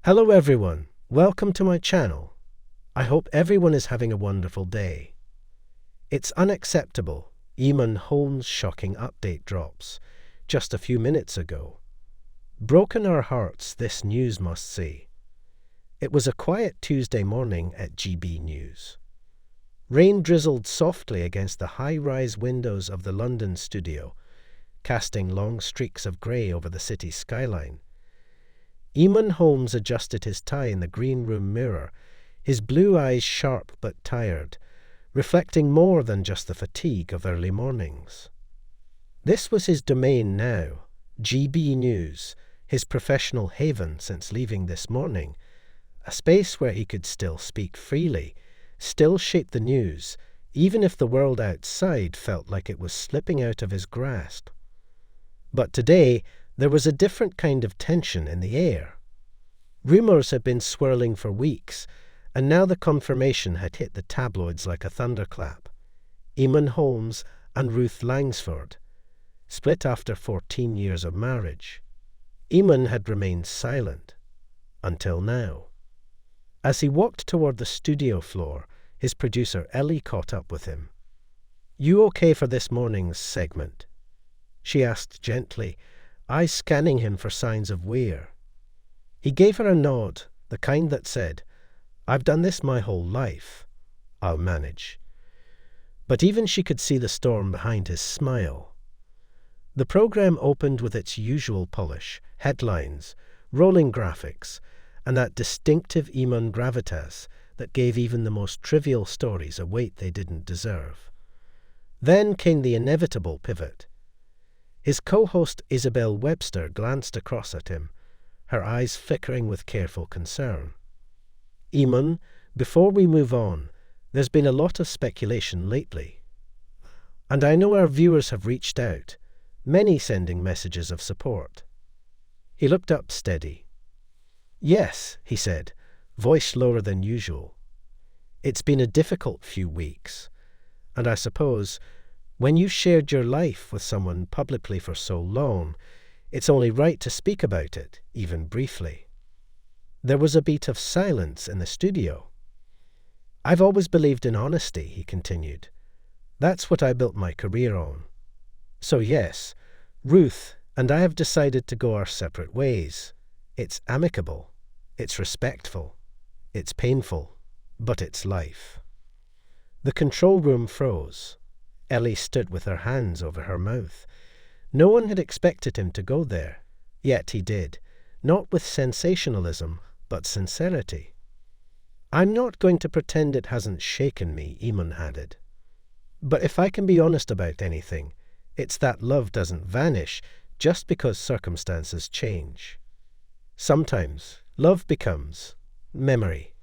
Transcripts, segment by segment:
Hello everyone, welcome to my channel. I hope everyone is having a wonderful day. It's unacceptable, Eamonn Holmes' shocking update drops, just a few minutes ago. Broken our hearts, this news must say. It was a quiet Tuesday morning at GB News. Rain drizzled softly against the high-rise windows of the London studio, casting long streaks of grey over the city's skyline. Eamonn Holmes adjusted his tie in the green room mirror, his blue eyes sharp but tired, reflecting more than just the fatigue of early mornings. This was his domain now, GB News, his professional haven since leaving this morning, a space where he could still speak freely, still shape the news, even if the world outside felt like it was slipping out of his grasp. But today, there was a different kind of tension in the air. Rumours had been swirling for weeks, and now the confirmation had hit the tabloids like a thunderclap. Eamonn Holmes and Ruth Langsford, split after 14 years of marriage. Eamonn had remained silent, until now. As he walked toward the studio floor, his producer Ellie caught up with him. "You okay for this morning's segment?" she asked gently, eyes scanning him for signs of wear. He gave her a nod, the kind that said, "I've done this my whole life. I'll manage." But even she could see the storm behind his smile. The program opened with its usual polish, headlines, rolling graphics, and that distinctive Eamonn gravitas that gave even the most trivial stories a weight they didn't deserve. Then came the inevitable pivot. His co-host Isabel Webster glanced across at him, her eyes flickering with careful concern. "Eamonn, before we move on, there's been a lot of speculation lately. And I know our viewers have reached out, many sending messages of support." He looked up steady. "Yes," he said, voice lower than usual. "It's been a difficult few weeks, and I suppose when you've shared your life with someone publicly for so long, it's only right to speak about it, even briefly." There was a beat of silence in the studio. "I've always believed in honesty," he continued. "That's what I built my career on. So yes, Ruth and I have decided to go our separate ways. It's amicable, it's respectful, it's painful, but it's life." The control room froze. Ellie stood with her hands over her mouth. No one had expected him to go there, yet he did, not with sensationalism, but sincerity. "I'm not going to pretend it hasn't shaken me," Eamonn added. "But if I can be honest about anything, it's that love doesn't vanish just because circumstances change. Sometimes love becomes memory."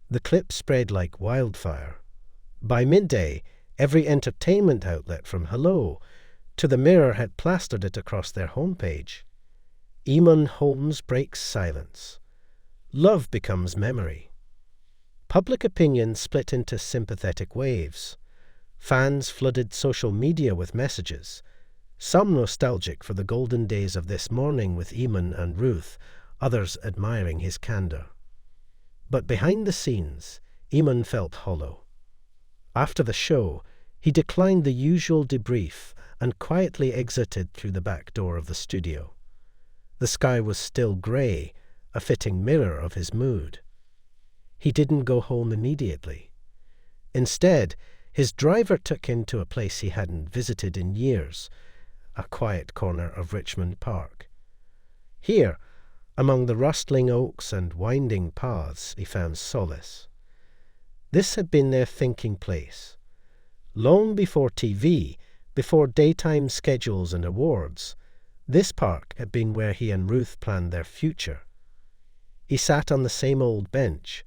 The clip spread like wildfire. By midday, every entertainment outlet from Hello to the Mirror had plastered it across their homepage. Eamonn Holmes breaks silence. Love becomes memory. Public opinion split into sympathetic waves. Fans flooded social media with messages, some nostalgic for the golden days of this morning with Eamonn and Ruth, others admiring his candour. But behind the scenes, Eamonn felt hollow. After the show, he declined the usual debrief and quietly exited through the back door of the studio. The sky was still grey, a fitting mirror of his mood. He didn't go home immediately. Instead, his driver took him to a place he hadn't visited in years, a quiet corner of Richmond Park. Here, among the rustling oaks and winding paths, he found solace. This had been their thinking place. Long before TV, before daytime schedules and awards, this park had been where he and Ruth planned their future. He sat on the same old bench,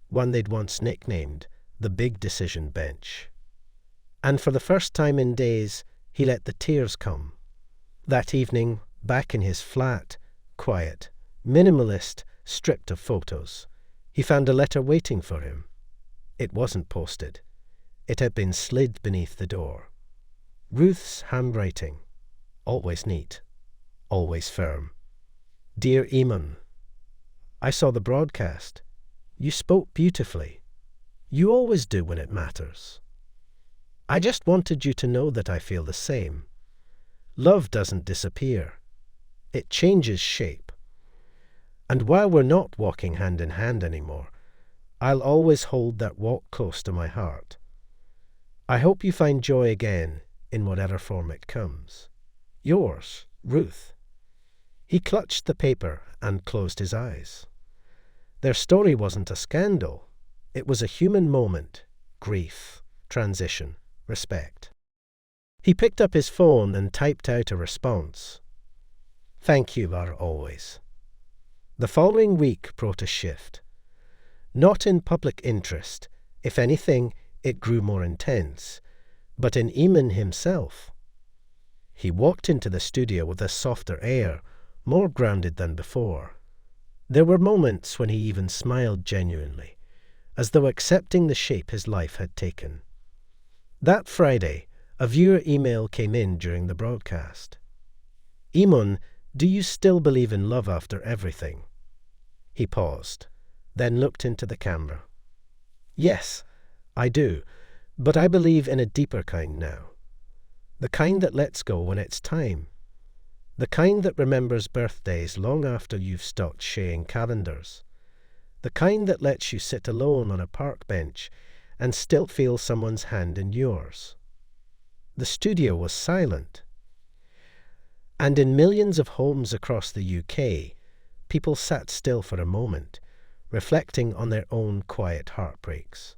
one they'd once nicknamed the Big Decision Bench. And for the first time in days, he let the tears come. That evening, back in his flat, quiet, minimalist, stripped of photos, he found a letter waiting for him. It wasn't posted. It had been slid beneath the door. Ruth's handwriting, always neat, always firm. "Dear Eamonn, I saw the broadcast. You spoke beautifully. You always do when it matters. I just wanted you to know that I feel the same. Love doesn't disappear. It changes shape. And while we're not walking hand in hand anymore, I'll always hold that walk close to my heart. I hope you find joy again in whatever form it comes. Yours, Ruth. He clutched the paper and closed his eyes. Their story wasn't a scandal. It was a human moment, grief, transition, respect. He picked up his phone and typed out a response. Thank you are always. The following week brought a shift. Not in public interest. If anything, it grew more intense. But in Eamonn himself. He walked into the studio with a softer air, more grounded than before. There were moments when he even smiled genuinely, as though accepting the shape his life had taken. That Friday, a viewer email came in during the broadcast. Eamonn, do you still believe in love after everything? He paused, then looked into the camera. Yes, I do, but I believe in a deeper kind now. The kind that lets go when it's time. The kind that remembers birthdays long after you've stopped sharing calendars. The kind that lets you sit alone on a park bench and still feel someone's hand in yours. The studio was silent. And in millions of homes across the UK, people sat still for a moment, reflecting on their own quiet heartbreaks.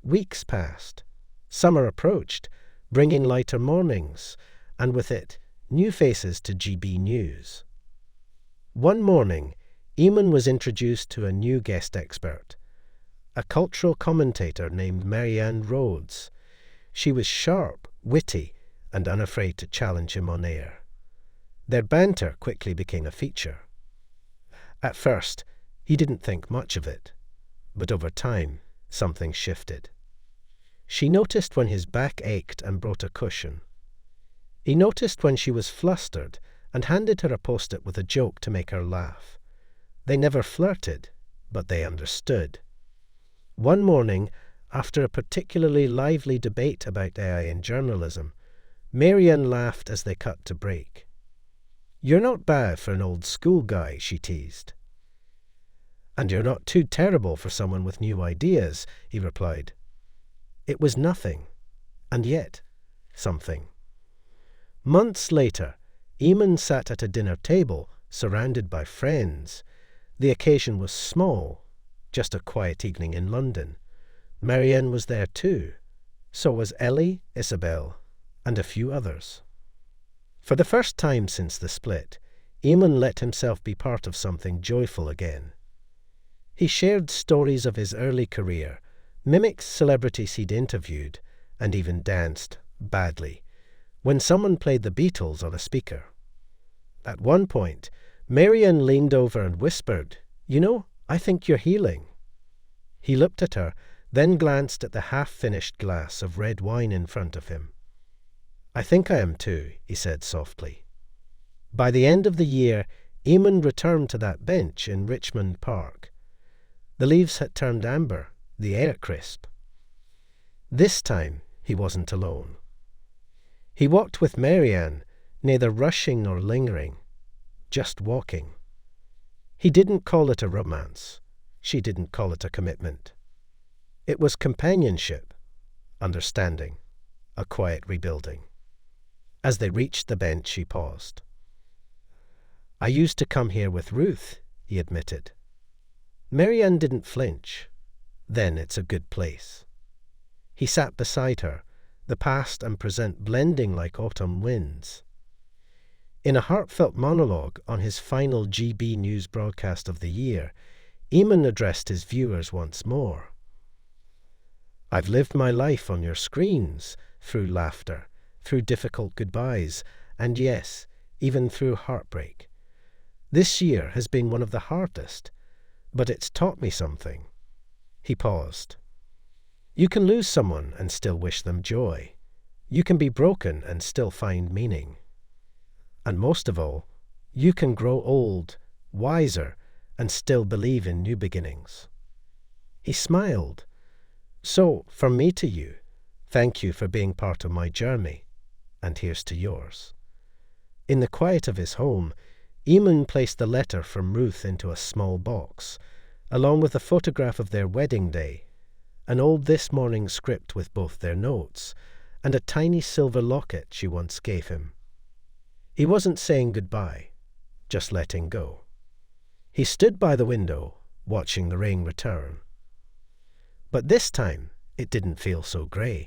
Weeks passed. Summer approached, bringing lighter mornings, and with it, new faces to GB News. One morning, Eamonn was introduced to a new guest expert, a cultural commentator named Marianne Rhodes. She was sharp, witty, and unafraid to challenge him on air. Their banter quickly became a feature. At first, he didn't think much of it, but over time, something shifted. She noticed when his back ached and brought a cushion. He noticed when she was flustered and handed her a post-it with a joke to make her laugh. They never flirted, but they understood. One morning, after a particularly lively debate about AI in journalism, Marianne laughed as they cut to break. You're not bad for an old school guy, she teased. And you're not too terrible for someone with new ideas, he replied. It was nothing, and yet something. Months later, Eamonn sat at a dinner table, surrounded by friends. The occasion was small, just a quiet evening in London. Marianne was there too. So was Ellie, Isabel, and a few others. For the first time since the split, Eamonn let himself be part of something joyful again. He shared stories of his early career, mimicked celebrities he'd interviewed, and even danced, badly, when someone played the Beatles on a speaker. At one point, Marianne leaned over and whispered, You know, I think you're healing. He looked at her, then glanced at the half-finished glass of red wine in front of him. I think I am too, he said softly. By the end of the year, Eamonn returned to that bench in Richmond Park. The leaves had turned amber, the air crisp. This time, he wasn't alone. He walked with Marianne, neither rushing nor lingering, just walking. He didn't call it a romance. She didn't call it a commitment. It was companionship, understanding, a quiet rebuilding. As they reached the bench, he paused. I used to come here with Ruth, he admitted. Marianne didn't flinch. Then it's a good place. He sat beside her, the past and present blending like autumn winds. In a heartfelt monologue on his final GB News broadcast of the year, Eamonn addressed his viewers once more. I've lived my life on your screens, through laughter, through difficult goodbyes, and yes, even through heartbreak. This year has been one of the hardest, but it's taught me something. He paused. You can lose someone and still wish them joy. You can be broken and still find meaning. And most of all, you can grow old, wiser, and still believe in new beginnings. He smiled. So, from me to you, thank you for being part of my journey, and here's to yours. In the quiet of his home, Eamonn placed the letter from Ruth into a small box, along with a photograph of their wedding day, an old This Morning script with both their notes, and a tiny silver locket she once gave him. He wasn't saying goodbye, just letting go. He stood by the window, watching the rain return. But this time, it didn't feel so grey.